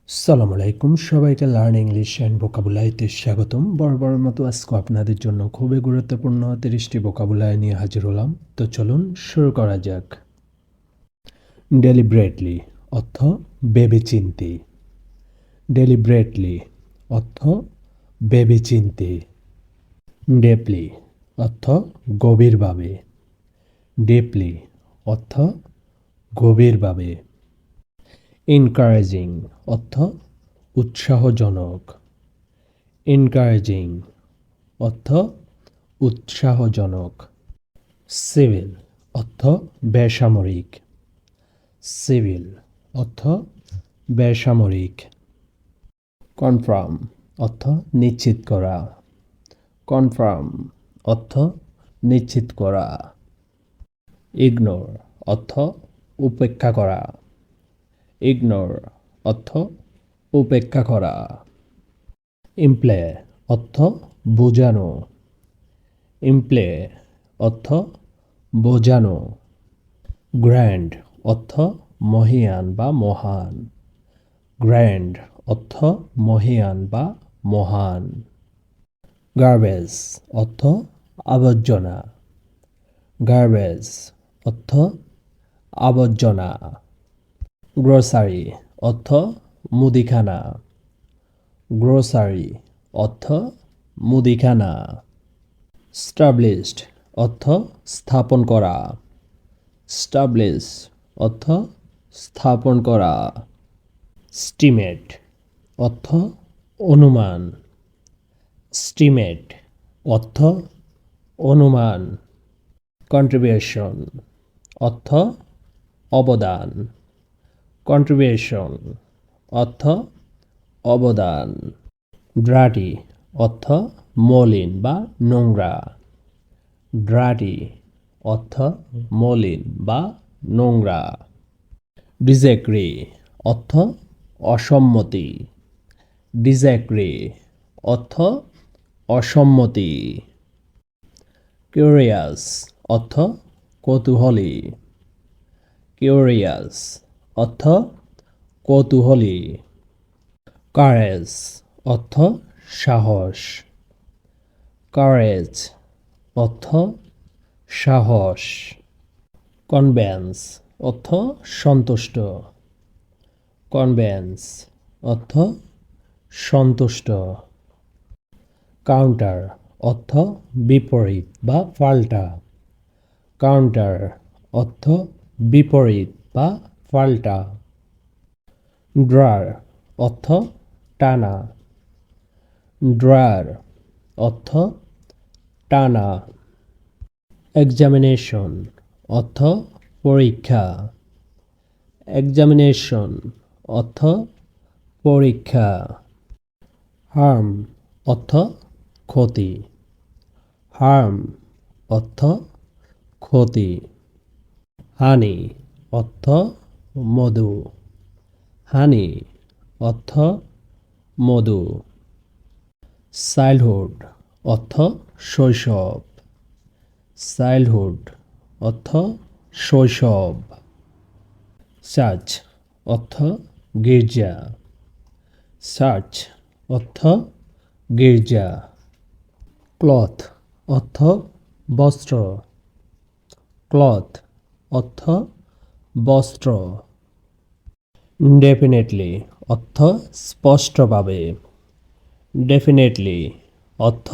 আসসালামু আলাইকুম, সবাইকে লার্ন ইংলিশ অ্যান্ড ভোকাবুলারিতে স্বাগতম। বরাবরের মতো আজকে আপনাদের জন্য খুবই গুরুত্বপূর্ণ 30টি ভোকাবুলারি নিয়ে হাজির হলাম। তো চলুন শুরু করা যাক। ডেলিব্রেটলি অর্থ ভেবেচিন্তে। ডেলিব্রেটলি অর্থ ভেবেচিন্তে। ডেপলি অর্থ গভীরভাবে। ডেপলি অর্থ গভীরভাবে। এনকারেজিং অর্থ উৎসাহজনক। এনকারেজিং অর্থ উৎসাহজনক। সিভিল অর্থ বেসামরিক। সিভিল অর্থ বেসামরিক। কনফার্ম অর্থ নিশ্চিত করা। কনফার্ম অর্থ নিশ্চিত করা। ইগনোর অর্থ উপেক্ষা করা। ইগনোর অর্থ উপেক্ষা করা। ইমপ্লে অর্থ বোঝানো। ইমপ্লে অর্থ বোঝানো। গ্র্যান্ড অর্থ মহিয়ান বা মহান। গ্র্যান্ড অর্থ মহিয়ান বা মহান। গার্বেজ অর্থ আবর্জনা। গার্বেজ অর্থ আবর্জনা। গ্রোসারি অর্থ মুদিখানা। গ্রোসারি অর্থ মুদিখানা। স্টাবলিশড অর্থ স্থাপন করা। স্টাবলিশ অর্থ স্থাপন করা। স্টিমেট অর্থ অনুমান। স্টিমেট অর্থ অনুমান। কন্ট্রিবিউশন অর্থ অবদান। কন্ট্রিবিউশন অর্থ অবদান। ড্রাটি অর্থ মলিন বা নোংরা। ড্রাটি অর্থ মলিন বা নোংরা। ডিসএগ্রি অর্থ অসম্মতি। ডিসএগ্রি অর্থ অসম্মতি। কিউরিয়াস অর্থ কৌতূহলী। কিউরিয়াস অর্থ কৌতূহলী। কারেজ অর্থ সাহস। কারেজ অর্থ সাহস। কনভেন্স অর্থ সন্তুষ্ট। কনভেন্স অর্থ সন্তুষ্ট। কাউন্টার অর্থ বিপরীত বা পাল্টা। কাউন্টার অর্থ বিপরীত বা পাল্টা। ড্রার অর্থ টানা। ড্রার অর্থ টানা। এক্সামিনেশন অর্থ পরীক্ষা। এক্সামিনেশন অর্থ পরীক্ষা। হার্ম অর্থ ক্ষতি। হার্ম অর্থ ক্ষতি। হানি অর্থ মধু। হানি অর্থ মধু। চাইল্ডহুড অর্থ শৈশব। চাইল্ডহুড অর্থ শৈশব। চার্চ অর্থ গির্জা। চার্চ অর্থ গির্জা। ক্লথ অর্থ বস্ত্র। ক্লথ অর্থ বস্ত্র। ডেফিনেটলি অর্থ স্পষ্টভাবে। ডেফিনেটলি অর্থ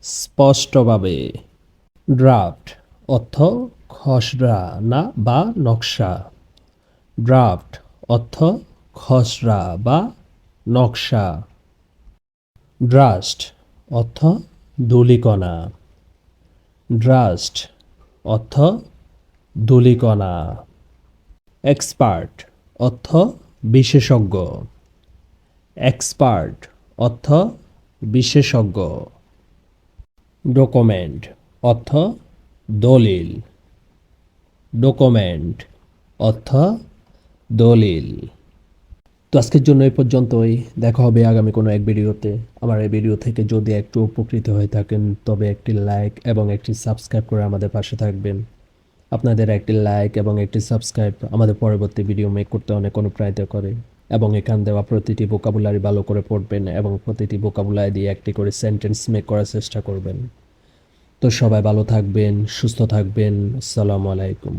স্পষ্টভাবে। ড্রাফট অর্থ খসড়া না বা নকশা। ড্রাফট অর্থ খসড়া বা নকশা। ড্রাস্ট অর্থ ধূলিকণা। ড্রাস্ট অর্থ ধূলিকণা। এক্সপার্ট অর্থ বিশেষজ্ঞ। এক্সপার্ট অর্থ বিশেষজ্ঞ। ডকুমেন্ট অর্থ দলিল। ডকুমেন্ট অর্থ দলিল। তো আজকের জন্য এই পর্যন্তই। দেখা হবে আগামী কোনো এক ভিডিওতে। আমার এই ভিডিও থেকে যদি একটু উপকৃত হয়ে থাকেন তবে একটি লাইক এবং একটি সাবস্ক্রাইব করে আমাদের পাশে থাকবেন। আপনাদের একটি লাইক এবং একটি সাবস্ক্রাইব আমাদের পরবর্তী ভিডিও মেক করতে অনেক অনুপ্রাণিত করে। এবং এখান দেওয়া প্রতিটি ভোকাবুলারি ভালো করে পড়বেন এবং প্রতিটি ভোকাবুলারি দিয়ে একটি করে সেন্টেন্স মেক করার চেষ্টা করবেন। তো সবাই ভালো থাকবেন, সুস্থ থাকবেন। আসসালামু আলাইকুম।